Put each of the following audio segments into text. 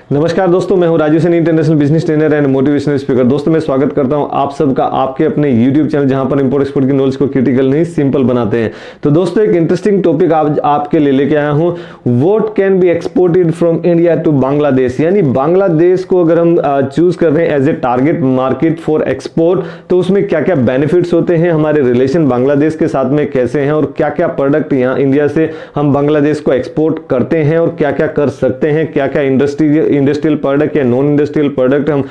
नमस्कार दोस्तों, मैं हूं Raju Saini, international business trainer and motivational speaker. दोस्तों मैं स्वागत करता हूं आप सबका आपके अपने YouTube चैनल, जहां पर इंपोर्ट एक्सपोर्ट की नॉलेज को क्रिटिकल नहीं सिंपल बनाते हैं। तो दोस्तों एक इंटरेस्टिंग टॉपिक आपके लिए लेके आया हूं, what can be exported from India to Bangladesh. यानी बांग्लादेश को अगर हम चूज कर रहे हैं as a target market for export, तो उसमें क्या क्या बेनिफिट्स होते हैं, हमारे रिलेशन बांग्लादेश के साथ में कैसे हैं, और क्या क्या प्रोडक्ट यहाँ इंडिया से हम बांग्लादेश को एक्सपोर्ट करते हैं और क्या क्या कर सकते हैं, क्या क्या इंडस्ट्रियल प्रोडक्ट या नॉन इंडस्ट्रियल प्रोडक्ट हम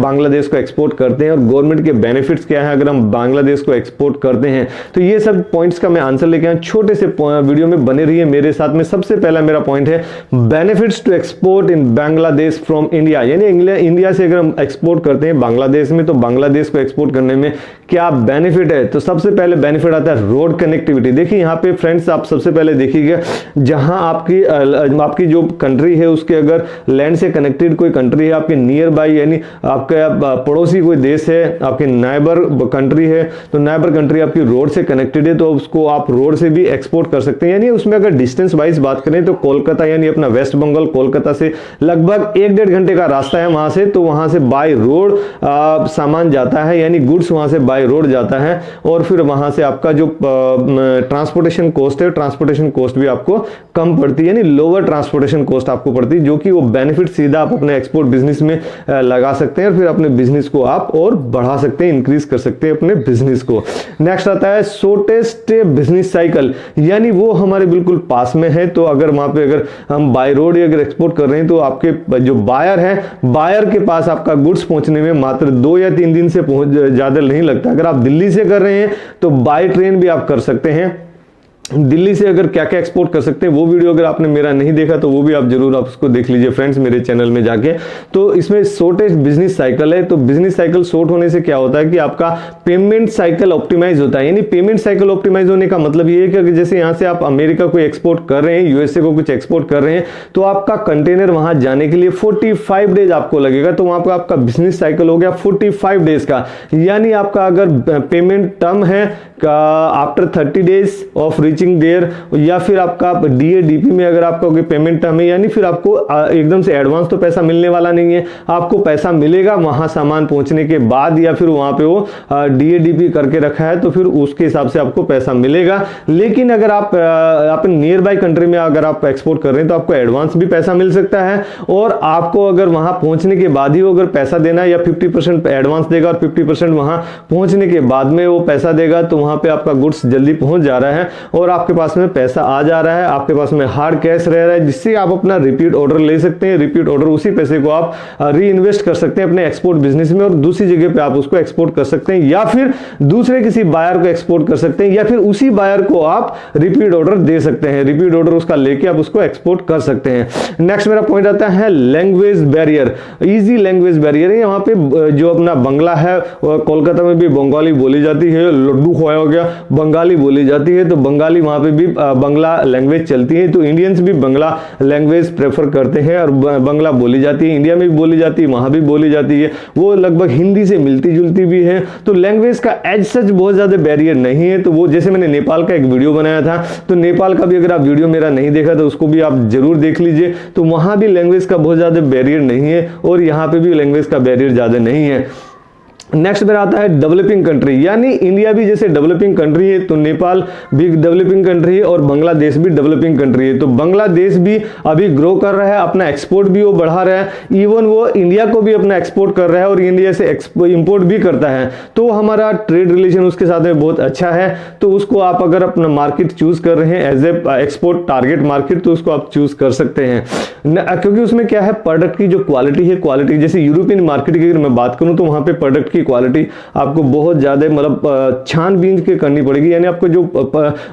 बांग्लादेश को एक्सपोर्ट करते हैं, और गवर्नमेंट के बेनिफिट्स क्या है अगर हम बांग्लादेश को एक्सपोर्ट करते हैं। तो ये सब पॉइंट्स का मैं आंसर लेके आया, छोटे से वीडियो में बने रहिए मेरे साथ में। सबसे पहला मेरा पॉइंट है benefits to export in Bangladesh from India. यानी इंडिया से अगर हम एक्सपोर्ट करते हैं बांग्लादेश में, तो बांग्लादेश को एक्सपोर्ट करने में क्या बेनिफिट है। तो सबसे पहले बेनिफिट आता है रोड कनेक्टिविटी। देखिए यहाँ पे फ्रेंड्स, आप सबसे पहले देखिएगा, जहां आपकी जो कंट्री है उसके अगर लैंड से कनेक्टेड कोई कंट्री है, आपके नियर बाई यानी आपका पड़ोसी कोई देश है, आपके नाइबर कंट्री है, तो नाइबर कंट्री आपकी रोड से कनेक्टेड है, तो उसको आप रोड से भी एक्सपोर्ट कर सकते हैं। यानी उसमें अगर डिस्टेंस वाइज बात करें तो कोलकाता यानी अपना वेस्ट बंगाल, कोलकाता से लगभग 1-1.5 घंटे का रास्ता है वहां से, तो वहां से बाय रोड सामान जाता है, यानी गुड्स वहां से बाय रोड जाता है, और फिर वहां से आपका जो ट्रांसपोर्टेशन कॉस्ट है, ट्रांसपोर्टेशन कॉस्ट भी आपको कम पड़ती है, यानी लोअर ट्रांसपोर्टेशन कॉस्ट आपको पड़ती है, जो कि वो बेनिफिट सीधा आप अपने एक्सपोर्ट बिजनेस में लगा सकते हैं, और फिर अपने बिजनेस को आप और बढ़ा सकते हैं, इंक्रीज कर सकते हैं अपने बिजनेस को। नेक्स्ट आता है शॉर्टेस्ट बिजनेस साइकिल, यानी वो हमारे बिल्कुल पास में है, तो अगर वहां पे अगर हम बाय रोड या अगर एक्सपोर्ट कर रहे हैं, तो आपके जो बायर है, बायर के पास आपका गुड्स पहुंचने में मात्र 2 या 3 दिन से ज्यादा नहीं लगता। अगर आप दिल्ली से कर रहे हैं तो बाय ट्रेन भी आप कर सकते हैं। दिल्ली से अगर क्या क्या एक्सपोर्ट कर सकते हैं, वो वीडियो अगर आपने मेरा नहीं देखा तो वो भी आप जरूर आप उसको देख लीजिए फ्रेंड्स, मेरे चैनल में जाके। तो इसमें शॉर्टेस्ट बिजनेस साइकिल है, तो बिजनेस साइकिल शॉर्ट होने से क्या होता है कि आपका पेमेंट साइकिल ऑप्टिमाइज होता है। यानी पेमेंट साइकिल ऑप्टिमाइज होने का मतलब ये है कि जैसे यहाँ से आप अमेरिका को एक्सपोर्ट कर रहे हैं, यूएसए को कुछ एक्सपोर्ट कर रहे हैं, तो आपका कंटेनर वहां जाने के लिए 45 डेज आपको लगेगा, तो वहां पर आपका बिजनेस साइकिल हो गया 45 डेज का। यानी आपका अगर पेमेंट टर्म है after 30 days of reaching there, या फिर आपका डीएडीपी में अगर आपका कोई पेमेंट टर्म है, यानी फिर आपको एकदम से एडवांस तो पैसा मिलने वाला नहीं है, आपको पैसा मिलेगा वहां सामान पहुंचने के बाद, या फिर वहां पे वो डीएडीपी करके रखा है तो फिर उसके हिसाब से आपको पैसा मिलेगा। लेकिन अगर आप अपने नियर बाई कंट्री में अगर आप एक्सपोर्ट कर रहे हैं तो आपको एडवांस भी पैसा मिल सकता है, और आपको अगर वहां पहुंचने के बाद ही अगर पैसा देना है, या 50% एडवांस देगा और 50% वहां पहुंचने के बाद में वो पैसा देगा, तो वहां पे आपका गुड्स जल्दी पहुंच जा रहा है और आपके पास में पैसा आ जा रहा है, आपके पास में हार्ड कैश रह रहा है, जिससे आप अपना रिपीट ऑर्डर ले सकते हैं। रिपीट ऑर्डर, उसी पैसे को आप री इन्वेस्ट कर सकते हैं अपने एक्सपोर्ट बिजनेस में, और दूसरी जगह पे आप उसको एक्सपोर्ट कर सकते हैं, या फिर दूसरे किसी बायर को एक्सपोर्ट कर सकते हैं, या फिर उसी बायर को आप रिपीट ऑर्डर दे सकते हैं। रिपीट ऑर्डर उसका लेके आप उसको एक्सपोर्ट कर सकते हैं। नेक्स्ट मेरा पॉइंट आता है language barrier. Easy language barrier है। यहाँ पे जो अपना बंगला है, कोलकाता में भी बंगाली बोली जाती है, लड्डू खोया हो गया, बंगाली बोली जाती है, तो बंगाली वहां पे भी बंगला लैंग्वेज चलती है, तो इंडियंस भी बंगला लैंग्वेज प्रेफर करते हैं, और बंगला बोली जाती है, इंडिया में भी बोली जाती है, वहां भी बोली जाती है, वो लगभग हिंदी से मिलती जुलती भी है। तो लैंग्वेज का एज सच बहुत ज्यादा बैरियर नहीं है। तो वो जैसे मैंने नेपाल का एक वीडियो बनाया था, तो नेपाल का भी अगर आप वीडियो मेरा नहीं देखा तो उसको भी आप जरूर देख लीजिए, तो वहां भी लैंग्वेज का बहुत ज्यादा बैरियर नहीं है, और यहाँ पे भी लैंग्वेज का बैरियर ज्यादा नहीं है। नेक्स्ट मेरा आता है डेवलपिंग कंट्री, यानी इंडिया भी जैसे डेवलपिंग कंट्री है, तो नेपाल भी डेवलपिंग कंट्री है, और बांग्लादेश भी डेवलपिंग कंट्री है। तो बांग्लादेश भी अभी ग्रो कर रहा है, अपना एक्सपोर्ट भी वो बढ़ा रहा है, इवन वो इंडिया को भी अपना एक्सपोर्ट कर रहा है, और इंडिया से इंपोर्ट भी करता है। तो हमारा ट्रेड रिलेशन उसके साथ में बहुत अच्छा है। तो उसको आप अगर अपना मार्केट चूज कर रहे हैं as a export target market, तो उसको आप चूज कर सकते हैं, क्योंकि उसमें क्या है, प्रोडक्ट की जो क्वालिटी है, क्वालिटी जैसे यूरोपियन मार्केट की अगर मैं बात करूं, तो वहां पे प्रोडक्ट क्वालिटी आपको बहुत ज्यादा मतलब छानबीन के करनी पड़ेगी, यानी आपको जो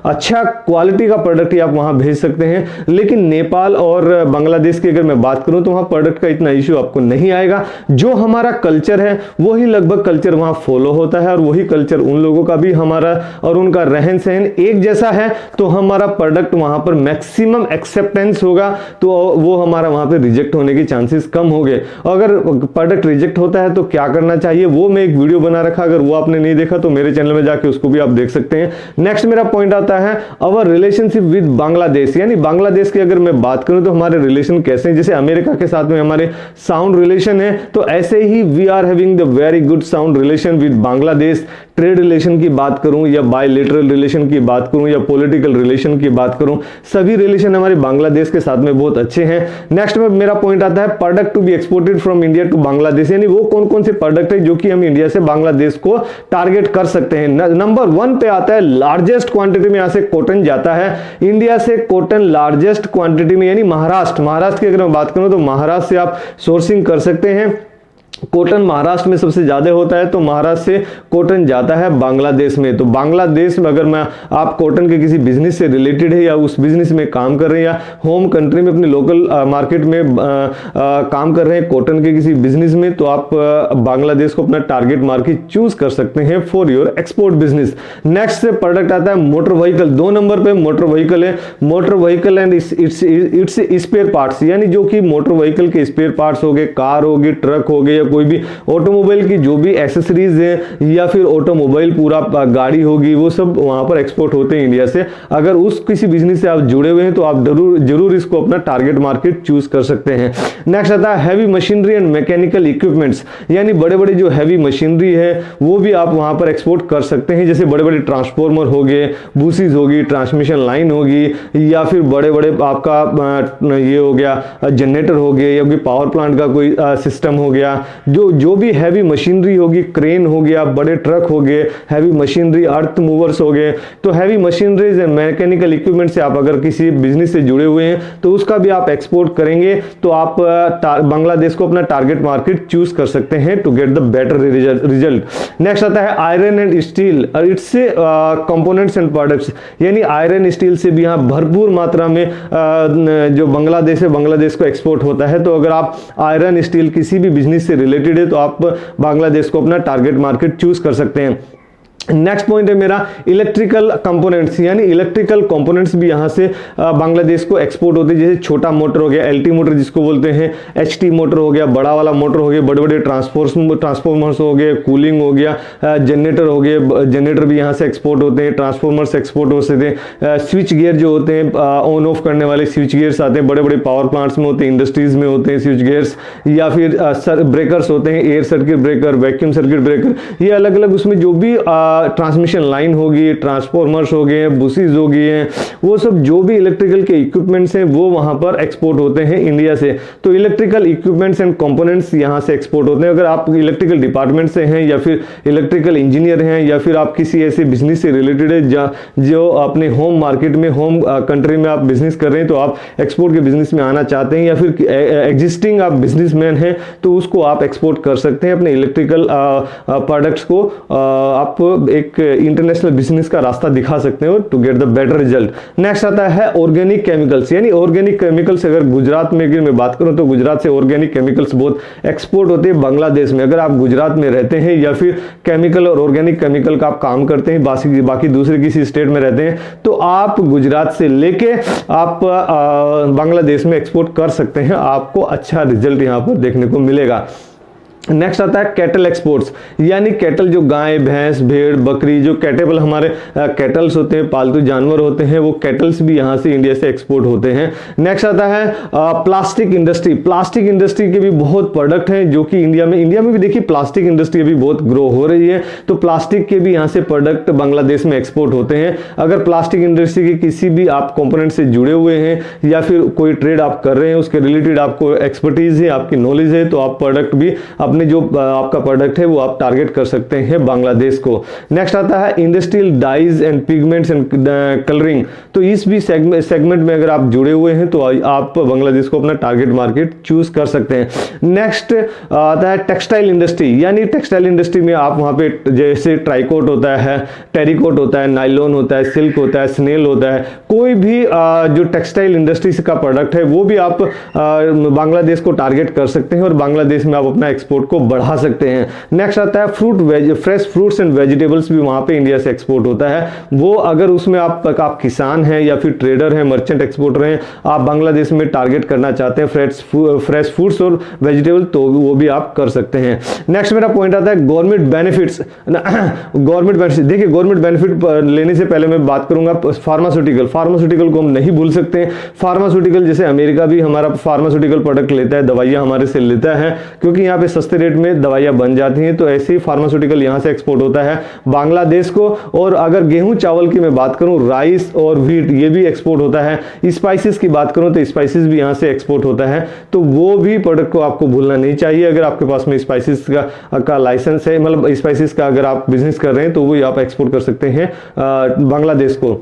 अच्छा क्वालिटी का प्रोडक्ट ही आप वहां भेज सकते हैं। लेकिन नेपाल और बांग्लादेश की अगर मैं बात करूं, तो वहां प्रोडक्ट का इतना इश्यू आपको नहीं आएगा। जो हमारा कल्चर है वही लगभग कल्चर वहां फॉलो होता है, और वही कल्चर उन लोगों का भी हमारा और उनका रहन सहन एक जैसा है, तो हमारा प्रोडक्ट वहां पर मैक्सिमम एक्सेप्टेंस होगा, तो वो हमारा वहां पर रिजेक्ट होने के चांसेस कम हो गए। अगर प्रोडक्ट रिजेक्ट होता है तो क्या करना चाहिए, वो में एक वीडियो बना रखा, अगर वो आपने नहीं देखा तो मेरे चैनल में जाके उसको भी आप देख सकते हैं। नेक्स्ट मेरा पॉइंट आता है अवर रिलेशनशिप विद बांग्लादेश, यानी बांग्लादेश की अगर मैं बात करूं तो हमारे रिलेशन कैसे हैं। जैसे अमेरिका के साथ में हमारे साउंड रिलेशन है, तो ऐसे ही we are having the very good sound relation with Bangladesh. Trade relation की बात करूं या बायलैटरल रिलेशन की बात करूं या पॉलिटिकल रिलेशन की बात करूं, सभी रिलेशन हमारे बांग्लादेश के साथ में बहुत अच्छे हैं। नेक्स्ट में मेरा पॉइंट आता है product to be exported from India to Bangladesh, यानी वो कौन कौन से प्रोडक्ट है जो कि हम इंडिया से बांग्लादेश को टारगेट कर सकते हैं। नंबर 1 पे आता है लार्जेस्ट क्वांटिटी में यहां से कॉटन जाता है इंडिया से। कॉटन लार्जेस्ट क्वांटिटी में, यानी महाराष्ट्र की अगर मैं बात करूं तो महाराष्ट्र से आप सोर्सिंग कर सकते हैं। कॉटन महाराष्ट्र में सबसे ज्यादा होता है, तो महाराष्ट्र से कॉटन जाता है बांग्लादेश में। तो बांग्लादेश में अगर मैं आप कॉटन के किसी बिजनेस से रिलेटेड है या उस बिजनेस में काम कर रहे हैं या होम कंट्री में अपने लोकल मार्केट में काम कर रहे हैं कॉटन के किसी बिजनेस में, तो आप बांग्लादेश को अपना टारगेट मार्केट चूज कर सकते हैं for your export business. Next से प्रोडक्ट आता है मोटर व्हीकल। 2 नंबर पे मोटर व्हीकल है। Motor vehicle and its spare parts, यानी जो कि मोटर व्हीकल के स्पेयर पार्ट्स हो गए, कार होगी, ट्रक हो गए, कोई भी ऑटोमोबाइल की जो भी एक्सेसरीज है या फिर ऑटोमोबाइल पूरा गाड़ी होगी, वो सब वहां पर एक्सपोर्ट होते हैं इंडिया से। अगर उस किसी बिजनेस से आप जुड़े हुए हैं तो आप जरूर इसको अपना टारगेट मार्केट चूज कर सकते हैं। नेक्स्ट आता है heavy machinery and mechanical equipments, यानी बड़े बड़े जो हैवी मशीनरी है वो भी आप वहां पर एक्सपोर्ट कर सकते हैं। जैसे बड़े बड़े ट्रांसफॉर्मर हो गए, बूसीज होगी, ट्रांसमिशन लाइन होगी, या फिर बड़े बड़े आपका ये हो गया जनरेटर हो गया, या कोई पावर प्लांट का कोई सिस्टम हो गया, जो भी हैवी मशीनरी होगी, क्रेन हो गया, बड़े ट्रक हो गए, हैवी मशीनरी, अर्थ मूवर्स हो गए। तो heavy machineries and mechanical equipment से आप अगर किसी बिजनेस से जुड़े हुए हैं तो उसका भी आप एक्सपोर्ट करेंगे, तो आप बांग्लादेश को अपना टारगेट मार्केट चूज कर सकते हैं to get the better result. Next आता है आयरन एंड स्टील और इट्स कंपोनेंट्स एंड प्रोडक्ट्स, यानी आयरन स्टील से भी यहाँ भरपूर मात्रा में जो बांग्लादेश है, बांग्लादेश को एक्सपोर्ट होता है। तो अगर आप आयरन स्टील किसी भी बिजनेस से रिलेटेड है तो आप बांग्लादेश को अपना टारगेट मार्केट चूज कर सकते हैं। नेक्स्ट पॉइंट है मेरा इलेक्ट्रिकल कंपोनेंट्स, यानी इलेक्ट्रिकल कंपोनेंट्स भी यहां से बांग्लादेश को एक्सपोर्ट होते हैं। जैसे छोटा मोटर हो गया, एलटी मोटर जिसको बोलते हैं, एचटी मोटर हो गया, बड़ा वाला मोटर हो गया, बड़े बड़े ट्रांसफॉर्मर्स हो गए, कूलिंग हो गया, जनरेटर हो गए, जनरेटर भी यहां से एक्सपोर्ट होते हैं, ट्रांसफॉर्मर्स एक्सपोर्ट हो सकते हैं। स्विच गियर जो होते हैं ऑन ऑफ करने वाले स्विच गियर्स आते हैं, बड़े बड़े पावर प्लांट्स में होते हैं, इंडस्ट्रीज में होते हैं स्विच गियर्स, या फिर ब्रेकर्स होते हैं, air circuit breaker, vacuum circuit breaker, ये अलग अलग उसमें जो भी ट्रांसमिशन लाइन होगी, ट्रांसफॉर्मर्स हो गए, बुसीज हो गई हैं, वो सब जो भी इलेक्ट्रिकल के इक्विपमेंट्स हैं वो वहां पर एक्सपोर्ट होते हैं इंडिया से। तो इलेक्ट्रिकल इक्विपमेंट्स एंड कंपोनेंट्स यहां से एक्सपोर्ट होते हैं। अगर आप इलेक्ट्रिकल डिपार्टमेंट से हैं या फिर इलेक्ट्रिकल इंजीनियर हैं या फिर आप किसी ऐसे बिजनेस से रिलेटेड है जो अपने होम मार्केट में, होम कंट्री में आप बिजनेस कर रहे हैं, तो आप एक्सपोर्ट के बिजनेस में आना चाहते हैं, या फिर एग्जिस्टिंग आप बिजनेसमैन हैं तो उसको आप एक्सपोर्ट कर सकते हैं। अपने इलेक्ट्रिकल प्रोडक्ट्स को आप एक इंटरनेशनल बिजनेस का रास्ता दिखा सकते हो to get the better result. Next आता है ऑर्गेनिक केमिकल्स, यानी ऑर्गेनिक केमिकल्स अगर गुजरात में अगर मैं बात करूं तो गुजरात से ऑर्गेनिक केमिकल्स बहुत एक्सपोर्ट होते हैं बांग्लादेश में। अगर आप गुजरात में रहते हैं या फिर केमिकल और ऑर्गेनिक केमिकल का आप काम करते हैं, बाकी दूसरे किसी स्टेट में रहते हैं, तो आप गुजरात से लेके आप बांग्लादेश में एक्सपोर्ट कर सकते हैं, आपको अच्छा रिजल्ट यहां पर देखने को मिलेगा। नेक्स्ट आता है कैटल एक्सपोर्ट्स, यानी कैटल जो गाय, भैंस, भेड़, बकरी, जो कैटेबल हमारे कैटल्स होते हैं, पालतू जानवर होते हैं, वो कैटल्स भी यहाँ से इंडिया से एक्सपोर्ट होते हैं। नेक्स्ट आता है प्लास्टिक इंडस्ट्री। प्लास्टिक इंडस्ट्री के भी बहुत प्रोडक्ट हैं जो कि इंडिया में भी देखिए प्लास्टिक इंडस्ट्री अभी बहुत ग्रो हो रही है, तो प्लास्टिक के भी यहाँ से प्रोडक्ट बांग्लादेश में एक्सपोर्ट होते हैं। अगर प्लास्टिक इंडस्ट्री के किसी भी आप कंपोनेंट से जुड़े हुए हैं या फिर कोई ट्रेड आप कर रहे हैं, उसके रिलेटेड आपको एक्सपर्टीज है, आपकी नॉलेज है, तो आप प्रोडक्ट भी अपने जो आपका प्रोडक्ट है वो आप टारगेट कर सकते हैं बांग्लादेश को। नेक्स्ट आता है industrial dyes and pigments and colouring, तो इस भी सेगमेंट में अगर आप जुड़े हुए हैं तो आप बांग्लादेश को अपना टारगेट मार्केट चूज कर सकते हैं। नेक्स्ट आता है टेक्सटाइल इंडस्ट्री, यानी टेक्सटाइल इंडस्ट्री में आप वहां पे जैसे ट्राइकोट होता है, टेरिकोट होता है, नाइलॉन होता है, सिल्क होता है, स्नेल होता है, कोई भी जो टेक्सटाइल इंडस्ट्री का प्रोडक्ट है वो भी आप बांग्लादेश को टारगेट कर सकते हैं और बांग्लादेश में आप अपना एक्सपोर्ट एक्सपोर्ट को बढ़ा सकते हैं। नेक्स्ट आता है फ्रेश फ्रूट्स एंड वेजिटेबल्स भी वहां पे इंडिया से एक्सपोर्ट होता है। वो अगर उसमें आप किसान हैं या फिर ट्रेडर हैं, मर्चेंट एक्सपोर्टर हैं, आप बांग्लादेश में टारगेट करना चाहते हैं फ्रेश फूड्स और वेजिटेबल, तो वो भी आप कर सकते हैं। नेक्स्ट मेरा पॉइंट आता है गवर्नमेंट बेनिफिट्स। गवर्नमेंट बेनिफिट, देखिए गवर्नमेंट बेनिफिट लेने से पहले मैं बात करूंगा फार्मास्यूटिकल को हम नहीं भूल सकते। फार्मास्यूटिकल जैसे अमेरिका भी हमारा फार्मास्यूटिकल प्रोडक्ट लेता है, दवाइयां हमारे से लेता है, क्योंकि यहाँ पे सस्ते रेट में दवाइयां बन जाती हैं। तो ऐसे ही फार्मास्यूटिकल यहाँ से एक्सपोर्ट होता है बांग्लादेश को। और अगर गेहूं चावल की मैं बात करूं, राइस और व्हीट ये भी एक्सपोर्ट होता है। स्पाइसेस की बात करूं तो स्पाइसेस भी यहाँ से एक्सपोर्ट होता है। तो वो भी प्रोडक्ट को आपको भूलना नहीं चाहिए। अगर आपके पास में स्पाइसेस का लाइसेंस है, मतलब स्पाइसेस का अगर आप बिजनेस कर रहे हैं, तो वो आप एक्सपोर्ट कर सकते हैं बांग्लादेश को।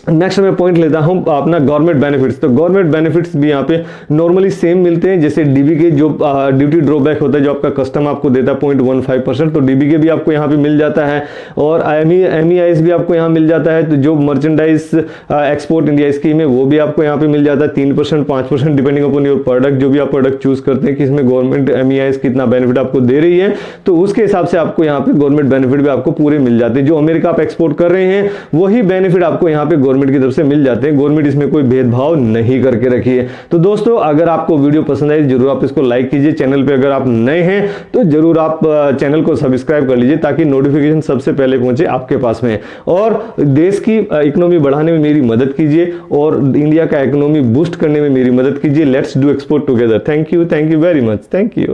नेक्स्ट मैं पॉइंट लेता हूं अपना गवर्नमेंट बेनिफिट्स। तो गवर्नमेंट बेनिफिट्स भी यहाँ पे नॉर्मली सेम मिलते हैं। जैसे डीबी के जो ड्यूटी ड्रॉबैक होता है, जो आपका कस्टम आपको देता है 0.15%, तो डीबी के भी आपको यहाँ पे मिल जाता है। और MEIS भी आपको यहाँ मिल जाता है। तो जो मर्चेंडाइज एक्सपोर्ट इंडिया स्कीम है वो भी आपको यहाँ पे मिल जाता है 3%, 5% डिपेंडिंग अपॉन योर प्रोडक्ट। जो भी आप प्रोडक्ट चूज करते हैं कि इसमें गवर्नमेंट MEIS कितना बेनिफिट आपको दे रही है, तो उसके हिसाब से आपको यहाँ पे गवर्नमेंट बेनिफिट भी आपको पूरे मिल जाते हैं। जो अमेरिका आप एक्सपोर्ट कर रहे हैं वही बेनिफिट आपको यहाँ पे गवर्नमेंट की तरफ से मिल जाते हैं। गवर्नमेंट इसमें कोई भेदभाव नहीं करके रखी है। तो दोस्तों अगर आपको वीडियो पसंद आई जरूर आप इसको लाइक कीजिए। चैनल पे अगर आप नए हैं तो जरूर आप चैनल को सब्सक्राइब कर लीजिए, ताकि नोटिफिकेशन सबसे पहले पहुंचे आपके पास में। और देश की इकोनॉमी बढ़ाने में मेरी मदद कीजिए और इंडिया का इकोनॉमी बूस्ट करने में मेरी मदद कीजिए। Let's do export together. Thank you very much. Thank you.